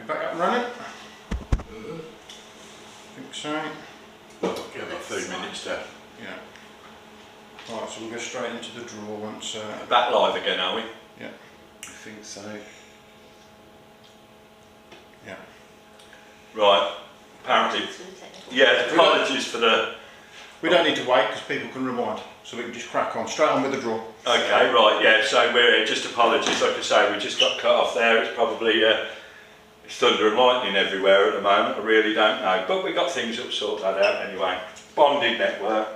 back up and running? I think so. Give them a few minutes to. Yeah. Right, so we'll go straight into the draw once. Back live again, are we? Yeah. I think so. Yeah. Right. Apparently. Yeah. Apologies for the. We don't need to wait because people can rewind, so we can just crack on straight on with the draw. Okay. Right. Yeah. So we're just apologies. Like I say, we just got cut off there. It's probably it's thunder and lightning everywhere at the moment. I really don't know, but we got things that will sort that out anyway. Bonded network.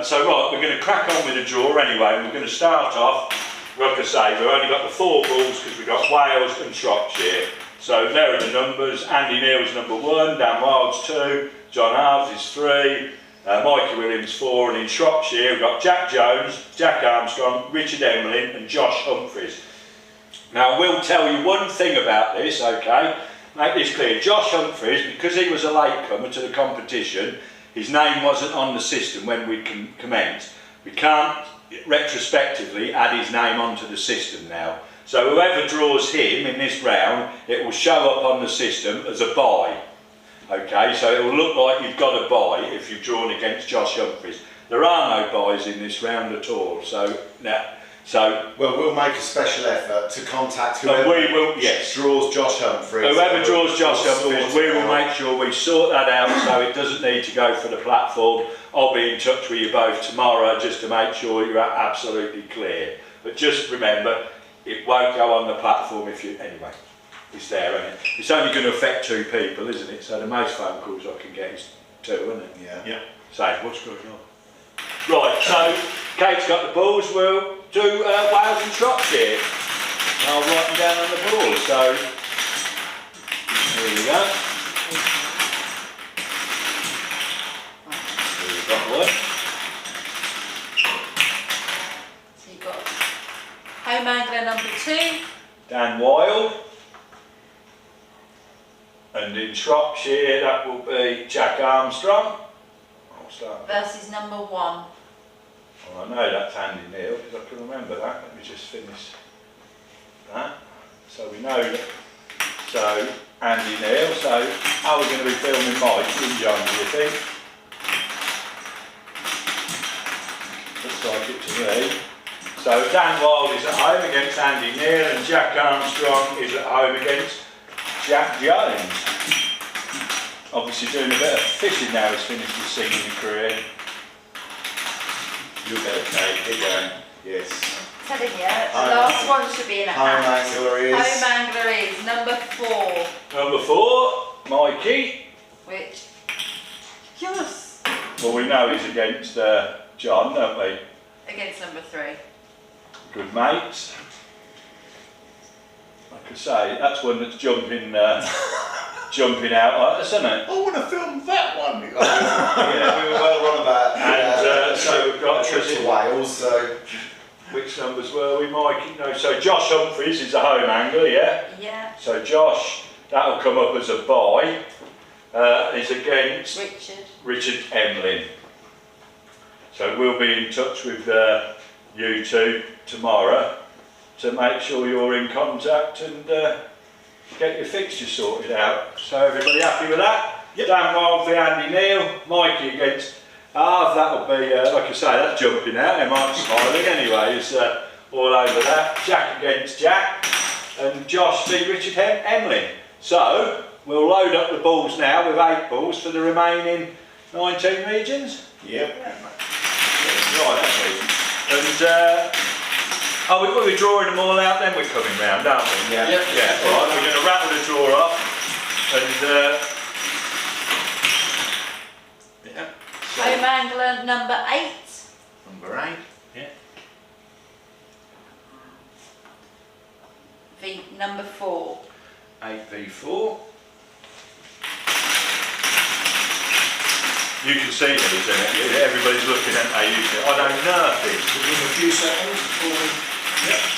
So right, we're going to crack on with the draw anyway. We're going to start off. Like I say, we've only got the 4 balls because we've got Wales and Shropshire. So there are the numbers. Andy Neal's number 1, Dan Wild's 2, John Harves is 3, Mikey Williams 4, and in Shropshire we've got Jack Jones, Jack Armstrong, Richard Emlyn and Josh Humphries. Now I will tell you one thing about this, okay? Make this clear. Josh Humphries, because he was a latecomer to the competition, his name wasn't on the system when we commenced. We can't retrospectively add his name onto the system now. So whoever draws him in this round, it will show up on the system as a bye. Okay, so it will look like you've got a bye if you've drawn against Josh Humphries. There are no byes in this round at all. So now, well, we'll make a special effort to contact whoever draws Josh Humphries. Whoever draws Josh Humphries, we will make sure we sort that out so it doesn't need to go for the platform. I'll be in touch with you both tomorrow just to make sure you're absolutely clear. But just remember, it won't go on the platform if you... Anyway, it's there, isn't it? It's only going to affect 2 people, isn't it? So the most phone calls I can get is 2, isn't it? Yeah. Yeah. So, what's going on? Right, so Kate's got the balls. We'll do Wales and Shropshire. I'll write them down on the ball. So, here we go. Here we've got one. So you've got home angler number 2. Dan Wild. And in Shropshire, that will be Jack Armstrong. I'll start. Versus number 1. Well, I know that's Andy Neal because I can remember that. Let me just finish that. So we know that. So Andy Neal. So how are we going to be filming Mike and John, do you think? Looks like it to me. So Dan Wild is at home against Andy Neal and Jack Armstrong is at home against Jack Jones. Obviously doing a bit of fishing now he's finished his singing career. You'll get it, Kate. Keep going. Yes. I'm telling you, the last one should be in a Home hat. angler is. Home angler is number 4. Number 4, Mikey. Which, yes, Well, we know he's against John, don't we? against number 3. Good mates. Like I say, that's one that's jumping jumping out like this, isn't it? I want to film that one. Yeah, we were well run about. And so we've got a trip to Wales. So which numbers were we, Mikey? No, so Josh Humphries is a home angler, yeah? Yeah. So Josh, that'll come up as a bye. Is against Richard Emlyn. So we'll be in touch with you 2 tomorrow to make sure you're in contact and get your fixture sorted out. So everybody happy with that? Yep. Dan Wild for Andy Neal, Mikey against Harve, that'll be, like I say, that's jumping out, they might be smiling anyway, it's all over that. Jack against Jack, and Josh v Richard Emlyn. So, we'll load up the balls now with 8 balls for the remaining 19 regions. yep. Right, that's easy. And we'll be drawing them all out, then we're coming round, aren't we? Yeah. Yep. Yeah, alright, we're going to rattle the draw off. And, yeah. So, Home angler number 8. Number 8. yeah. V number 4. 8v4. You can see these, isn't it? Everybody's looking at me. I know nothing. We'll give them a few seconds before we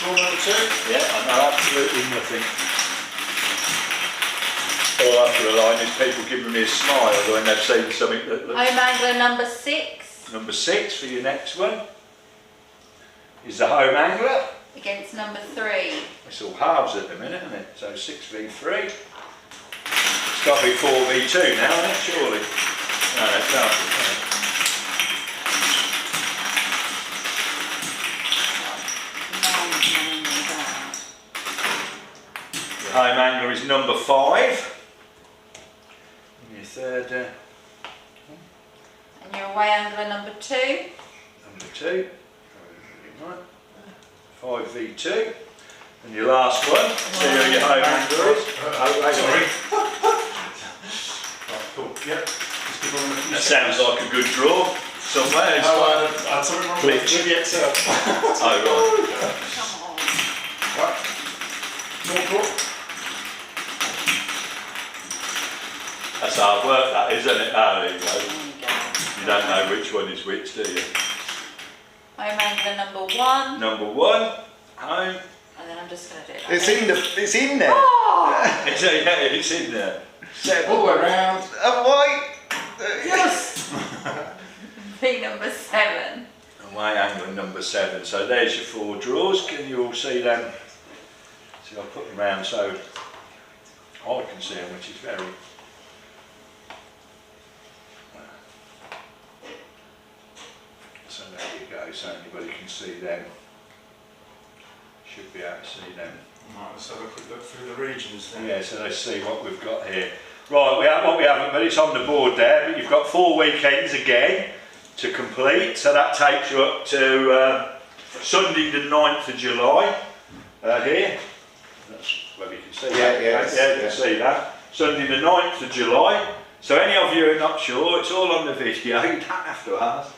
draw number 2. Yeah, I know absolutely nothing. All after a line is people giving me a smile when they've seen something that looks... Home angler number 6. Number 6 for your next one is the home angler. Against number 3. It's all halves at the minute, isn't it? So 6v3. It's got to be 4v2 now, isn't it? Surely. No, that's not. Your home angler is number 5. And your third. And your away angler number 2. Number 2. 5v2. And your last one. See who your home angler is. Sorry. Right, cool. Yep. Just give them a few That seconds. sounds like a good draw somewhere. I had something wrong with the Excel. Oh, right. Come on. Right. More draw. That's hard work, that, isn't it? Oh, there you go. There you go. You don't know which one is which, do you? Home angler number 1. Number 1, home. And then I'm just going to do it. It's in there. Oh! It's in there. 7. All the way around. White. Yes! P number 7. Away angler number 7. So there's your 4 draws. Can you all see them? See, I'll put them round so I can see them, which is very. So there you go. So anybody can see them. Should be able to see them. Right, let's have a quick look through the regions then. Yeah, so let's see what we've got here. Right, what we haven't, but it's on the board there, but you've got 4 weekends again to complete, so that takes you up to Sunday the 9th of July here. That's where you can see that. You can see that. Sunday the 9th of July. So any of you who are not sure, it's all on the video, you don't have to ask.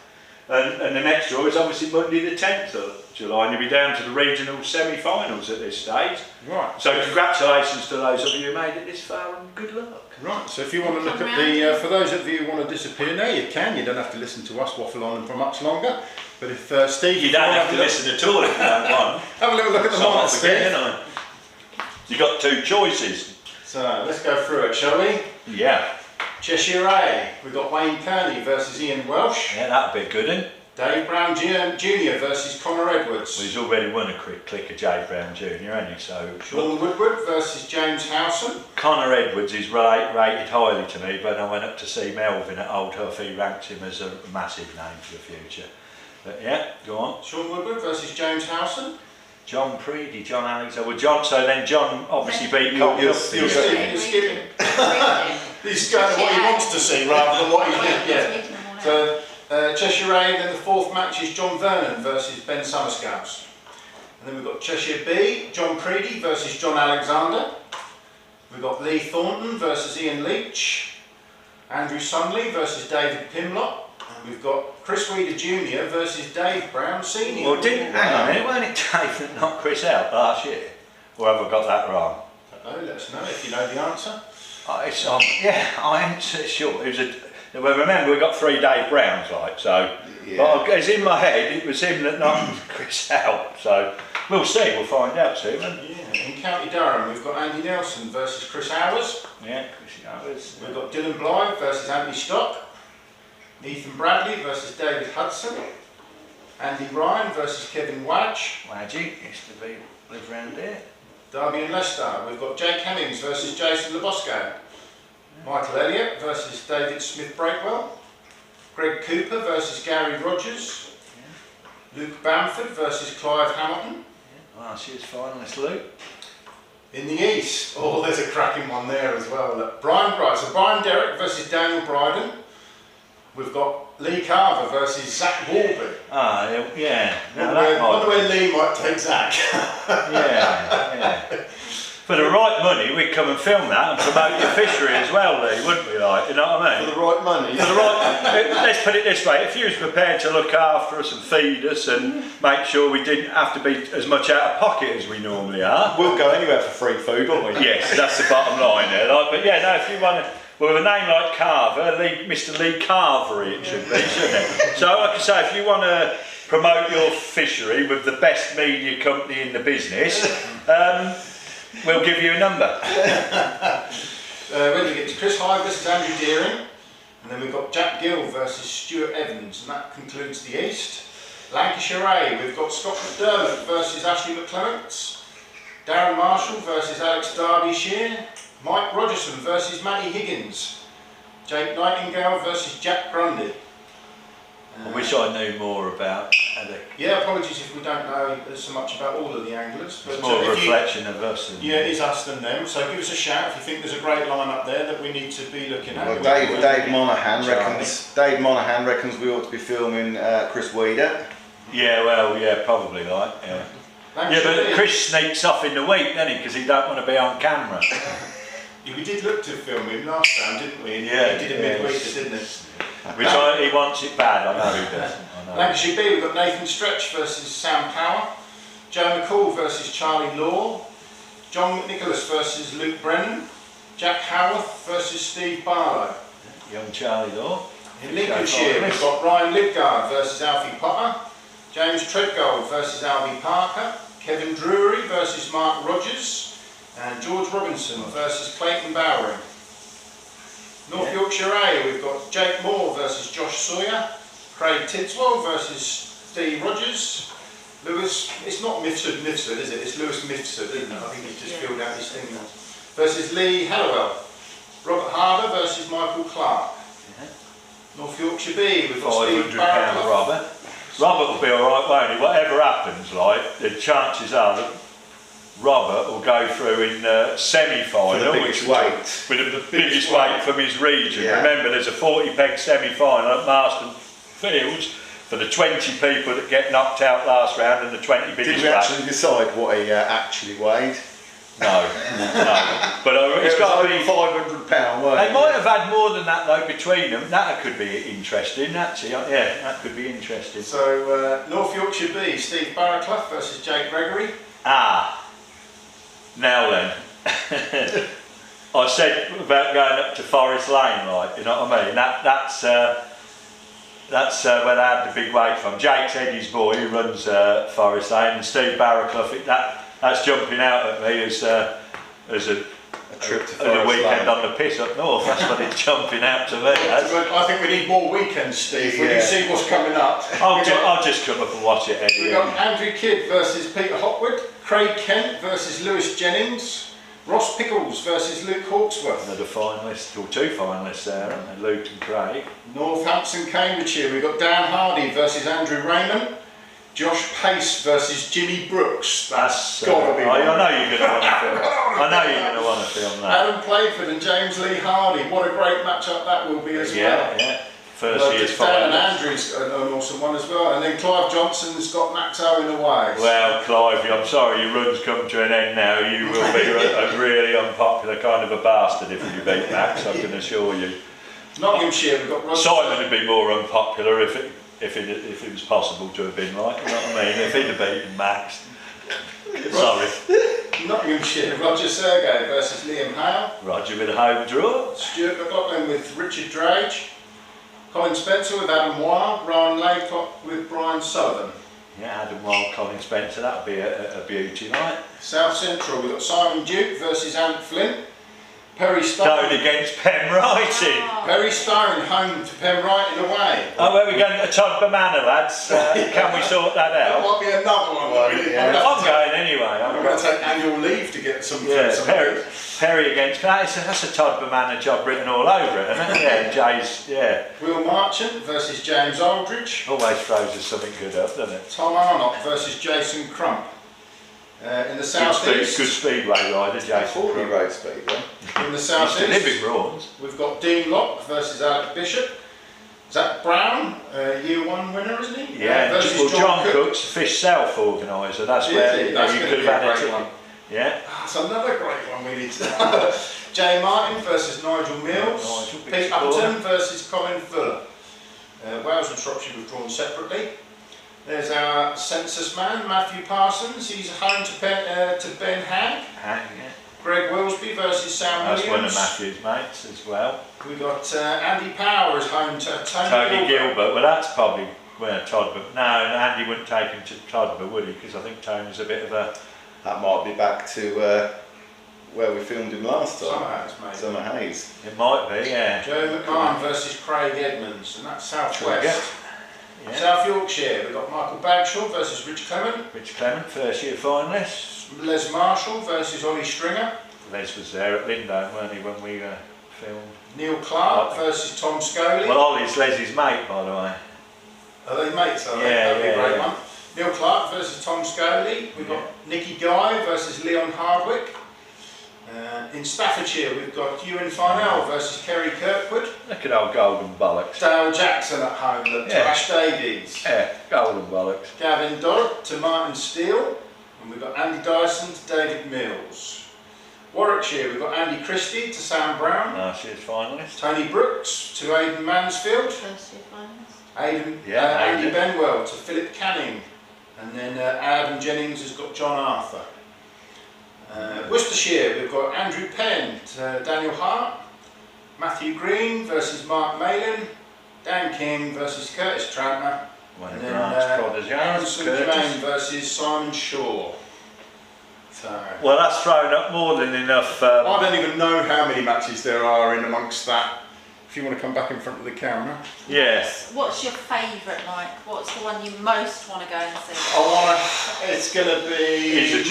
And the next draw is obviously Monday the 10th of July, and you'll be down to the regional semi-finals at this stage. Right. So congratulations to those of you who made it this far, and good luck. Right, so if you want to look at the, for those of you who want to disappear now, you can. You don't have to listen to us waffle on for much longer. But if Steve, You don't have to listen at all if you don't want. have a little look at the Stop monitor, forgetting, Steve. I. You got 2 choices. So let's go through it, shall we? Yeah. Cheshire A, we've got Wayne Kearney versus Ian Welsh. Yeah, that'd be a good one. Dave Brown Jr. versus Connor Edwards. Well, he's already won a quick click of J. Brown Jr., hasn't he? So Sean Woodward versus James Howson. Connor Edwards is rated highly to me, but I went up to see Melvin at Old Huff. He ranked him as a massive name for the future. But yeah, go on. Sean Woodward versus James Howson. John Preedy, John Alexander. Well, John. So then John obviously beat You'll Connor. see. You're skipping. He's going to what he wants to see rather than what he did. Yeah. So Cheshire A, then the 4th match is John Vernon versus Ben Summerscouts. And then we've got Cheshire B, John Preedy versus John Alexander. We've got Lee Thornton versus Ian Leach. Andrew Sunley versus David Pimlott. And we've got Chris Weeder Jr. versus Dave Brown Sr. Well, hang on a minute, weren't it Dave that knocked Chris out last year? Or have I got that wrong? Let us know if you know the answer. Yeah, I am sure. It was well, remember we got 3 Dave Browns, like, so. Yeah. But it's in my head, it was him that knocked Chris out. So we'll see, we'll find out soon. Yeah. In County Durham, we've got Andy Nelson versus Chris Howers. Yeah, Chris Howers. We've got Dylan Blythe versus Anthony Stock. Ethan Bradley versus David Hudson. Andy Ryan versus Kevin Wadge. Wadgy used to live around here. Derby and Leicester, we've got Jake Hemmings versus Jason Lebosco. Michael Elliott versus David Smith-Breakwell. Greg Cooper versus Gary Rogers. Luke Bamford versus Clive Hamilton. Last year's finalist, Luke. In the East, oh, there's a cracking one there as well. Look, Brian Derrick versus Daniel Bryden. We've got Lee Carver versus Zach Warby. Ah, yeah. Wonder where Lee might take Zach. Yeah. For the right money, we'd come and film that and promote your fishery as well, Lee, wouldn't we? Like, you know what I mean? For the right money. For the right, let's put it this way: if you was prepared to look after us and feed us and make sure we didn't have to be as much out of pocket as we normally are, We'll go anywhere for free food, won't we? yes, that's the bottom line there. Like, but yeah, no, if you want to. Well, with a name like Carver, Mr. Lee Carvery, it should be, shouldn't it? So, like I say, if you want to promote your fishery with the best media company in the business, we'll give you a number. When we get to Chris Hyde versus Andrew Deering, and then we've got Jack Gill versus Stuart Evans, and that concludes the East. Lancashire A, we've got Scott McDermott versus Ashley McClements. Darren Marshall versus Alex Derbyshire. Mike Rogerson versus Matty Higgins. Jake Nightingale versus Jack Grundy. I wish I knew more about Alec. Yeah, apologies if we don't know so much about all of the anglers. But It's more a reflection of us. Yeah, it is us than them. So give us a shout if you think there's a great line up there that we need to be looking at. Well, Dave Monaghan reckons we ought to be filming Chris Weeder. Yeah, well, yeah, probably like, yeah. Yeah, but Chris sneaks off in the week, doesn't he? Because he don't want to be on camera. Yeah, we did look to film him last time, didn't we? Yeah, he did a midweeker, didn't he? Which he wants it bad, I know he doesn't. Lancashire B, we've got Nathan Stretch versus Sam Power, Joe McCall versus Charlie Law, John McNicholas versus Luke Brennan, Jack Howarth versus Steve Barlow. Young Charlie Law. In Lincolnshire, we've got Ryan Lidgard versus Alfie Potter, James Treadgold versus Albie Parker, Kevin Drury versus Mark Rogers, and George Robinson versus Clayton Bowering. North Yorkshire A, we've got Jake Moore versus Josh Sawyer, Craig Tidswell versus Steve Rogers, Lewis, it's not Mifsud, is it? It's Lewis Mifsud, isn't it? I think he's just filled out his thing now. Versus Lee Hallowell, Robert Harder versus Michael Clark. North Yorkshire B, we've got Steve £500 Robert. Robert will be alright, won't he? Whatever happens, like, the chances are that Robert will go through in semi-final with the biggest weight from his region. Yeah. Remember, there's a 40 peg semi-final at Marston Fields for the 20 people that get knocked out last round and the 20 biggest. Did we actually decide what he actually weighed? No, but it's got to be £500. They might have had more than that though between them. That could be interesting. Actually, yeah, that could be interesting. So North Yorkshire B, Steve Barraclough versus Jake Gregory. Now then, I said about going up to Forest Lane, like, you know what I mean? That's where they had the big weight from. Jake's Eddie's boy who runs Forest Lane, and Steve Barraclough. That's jumping out at me as a trip to Forest weekend Lane on the piss up north. That's what it's jumping out to me. I think we need more weekends, Steve. We can see what's coming up. I'll just come up and watch it, Eddie. We've got Andrew Kidd versus Peter Hopwood, Craig Kent versus Lewis Jennings, Ross Pickles versus Luke Hawksworth. Another finalist, or two finalists there, aren't they? Luke and Craig. Northampton, Cambridgeshire, we've got Dan Hardy versus Andrew Raymond, Josh Pace versus Jimmy Brooks. That's gotta be. I know you're going to want to film. I know you're going to want to film that. Adam Playford and James Lee Hardy. What a great matchup that will be as well. Yeah. First year's finalists. Dan and Andrew's an awesome one as well. And then Clive Johnson's got Max Owen away. Well, Clive, I'm sorry your run's come to an end now. You will be a really unpopular kind of a bastard if you beat Max, I can assure you. Nottinghamshire, we've got Roger. Simon would be more unpopular if it was possible to have been, right? You know what I mean? If he'd have beaten Max. Sorry. Nottinghamshire, Roger Sergey versus Liam Hale. Roger with a home draw. Stuart McLaughlin with Richard Drage. Colin Spencer with Adam Wild. Ryan Laycock with Brian Sullivan. Yeah, Adam Wild, Colin Spencer, that would be a beauty, right? South Central, we've got Simon Duke versus Ant Flint. Perry Styron. Going against Penwrighting. Perry Styron home to Penwrighting away. Oh, where are we going to Todd Manor, lads? Can we sort that out? That might be another one. I'm going anyway. I'm going to take annual leave to get some. Perry against that's a Todd Manor job written all over it, isn't it? Yeah, Jay's. Yeah. Will Marchant versus James Aldridge. Always throws us something good up, doesn't it? Tom Arnott versus Jason Crump. In the south east, good speedway rider, Jason. 40 road speedway. In the south east, living Rawns. We've got Dean Locke versus Alec Bishop. Zach Brown, year one winner, isn't he? Yeah. Well, John Cook's Fish South organiser. That's where you could have had it. Yeah. That's another great one we need to. Jay Martin versus Nigel Mills. Pete Upton versus Colin Fuller. Wales and Shropshire were drawn separately. There's our census man, Matthew Parsons. He's home to Ben Hag. Greg Wilsby versus Sam Williams. That's one of Matthew's mates as well. We've got Andy Power is home to Tony Gilbert. Well, that's probably Todd, but no, Andy wouldn't take him to Todd, would he? Because I think Tony's a bit of a... That might be back to where we filmed him last time. Summerhays, maybe. Summerhays. It might be, yeah. Joe McMahon versus Craig Edmonds, and that's South West. Yeah. South Yorkshire, we've got Michael Bagshaw versus Rich Clement. Rich Clement, first year finalist. Les Marshall versus Ollie Stringer. Les was there at Lindome, weren't he, when we filmed? Neil Clark versus Tom Scully. Well, Ollie's Leslie's mate, by the way. Are they mates? Are they? Yeah, That'd be a great yeah. one. Neil Clark versus Tom Scully. We've got Nicky Guy versus Leon Hardwick. In Staffordshire, we've got Ewan Farnell versus Kerry Kirkwood. Look at old Golden Bollocks. Dale Jackson at home, the Ash Davies. Yeah, Golden Bollocks. Gavin Dodd to Martin Steele. And we've got Andy Dyson to David Mills. Warwickshire, we've got Andy Christie to Sam Brown. Last year's finalist. Tony Brooks to Aidan Mansfield. First year finalist. Andy Benwell to Philip Canning. And then Adam Jennings has got John Arthur. Worcestershire, we've got Andrew Penn to Daniel Hart. Matthew Green versus Mark Malin. Dan King versus Curtis Trantner. And then Aaron St versus Simon Shaw. So, well, that's thrown up more than enough. I don't even know how many matches there are in amongst that. If you want to come back in front of the camera. Yes. What's your favourite, Mike? What's the one you most want to go and see? It's going to be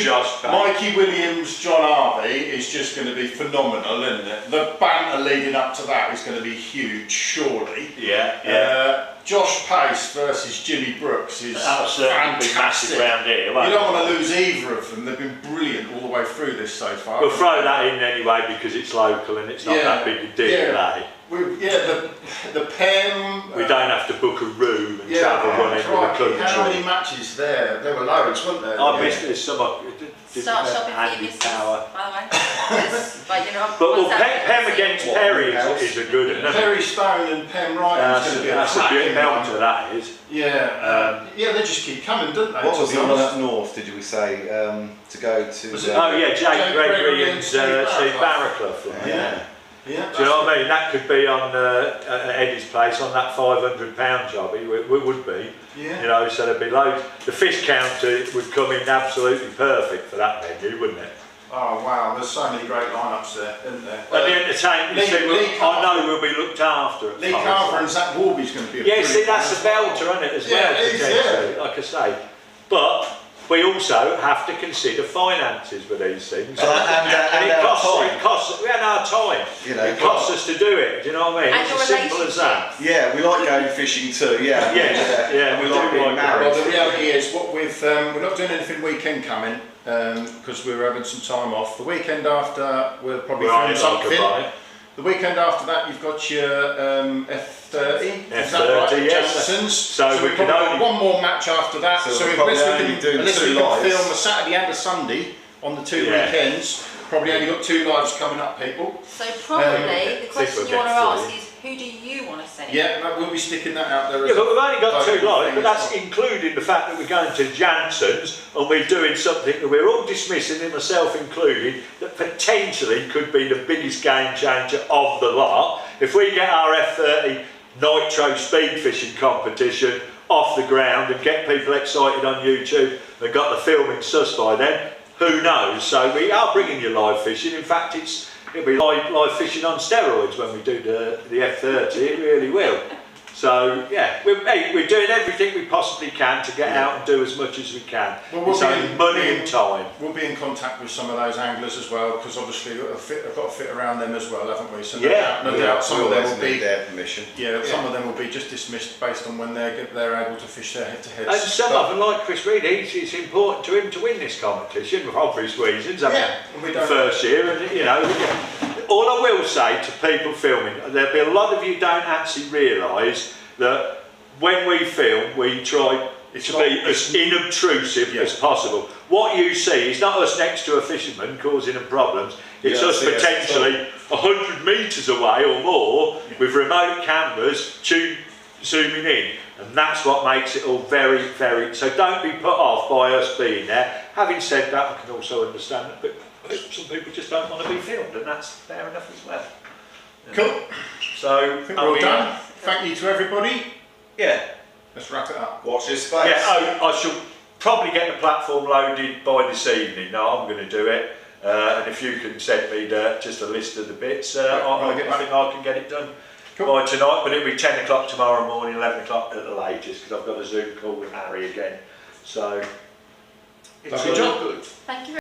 Josh Mikey Williams, John Harvey is just going to be phenomenal, isn't it? The banter leading up to that is going to be huge, surely. Yeah. Josh Pace versus Jimmy Brooks is fantastic. Massive round here. You don't want to lose either of them. They've been brilliant all the way through this so far. We'll throw that in anyway because it's local and it's not that big a deal, eh? The PEM. We don't have to book a room and travel one end of the country. How many matches there? There were loads, weren't there? I missed this summer. Start shopping for your missus, Power. by the way. But you know, But PEM against Perry is a good one. Perry Stone and PEM Wright is going to be that's a bit belter, that is. Yeah, they just keep coming, don't they? What was the one up north, did we say, to go to? Jake Gregory and Steve Barraclough. Yeah. Do you know what I mean? That could be on Eddie's place on that £500 job. It would be. Yeah. You know, so there'd be loads. The fish counter would come in absolutely perfect for that venue, wouldn't it? Oh wow, there's so many great lineups there, isn't there? And the entertainment, I know we'll be looked after. Lee Carver and Zach Warby's going to be a that's a belter, isn't it, as well, potentially, like I say. But we also have to consider finances with these things. And it costs our time. You know, it costs us to do it, do you know what I mean? And it's as simple as that. Yeah, we like going fishing too, yeah. Yeah, we like being married. Well, the reality is, we're not doing anything weekend coming, because we're having some time off. The weekend after, we'll probably film something. The weekend after that, you've got your F30. F30, yes. So we can only one more match after that. So unless we can film a Saturday and a Sunday on the two weekends, probably only got 2 lives coming up, people. So probably the question you want to ask is, who do you want to see? Yeah, we'll be sticking that out there. Yeah, but we've only got 2 lives, but that's including the fact that we're going to Jansen's and we're doing something that we're all dismissing, and myself included, that potentially could be the biggest game changer of the lot. If we get our F30 Nitro speed fishing competition off the ground and get people excited on YouTube and got the filming sus by then, who knows? So we are bringing you live fishing. In fact, it'll be live fishing on steroids when we do the F30, it really will. So yeah, we're doing everything we possibly can to get out and do as much as we can. Well, it's only money and time. We'll be in contact with some of those anglers as well, because obviously I've got to fit around them as well, haven't we? So no doubt some of them will be their permission. Some of them will be just dismissed based on when they're able to fish their head-to-heads. And some of them, like Chris Reed, it's important to him to win this competition for obvious reasons. I mean, the first year, and you know. All I will say to people filming, there'll be a lot of you don't actually realise that when we film, we try to be as inobtrusive as possible. What you see is not us next to a fisherman causing them problems, it's us potentially 100 metres away or more with remote cameras zooming in, and that's what makes it all very, very... So don't be put off by us being there. Having said that, I can also understand that some people just don't want to be filmed, and that's fair enough as well. Cool. So I think we're all done. Thank you to everybody. Yeah. Let's wrap it up. Watch this space. Yeah, I shall probably get the platform loaded by this evening. No, I'm going to do it. And if you can send me just a list of the bits, I think I can get it done by tonight. But it'll be 10 o'clock tomorrow morning, 11 o'clock at the latest, because I've got a Zoom call with Harry again. So it's good job. Thank you.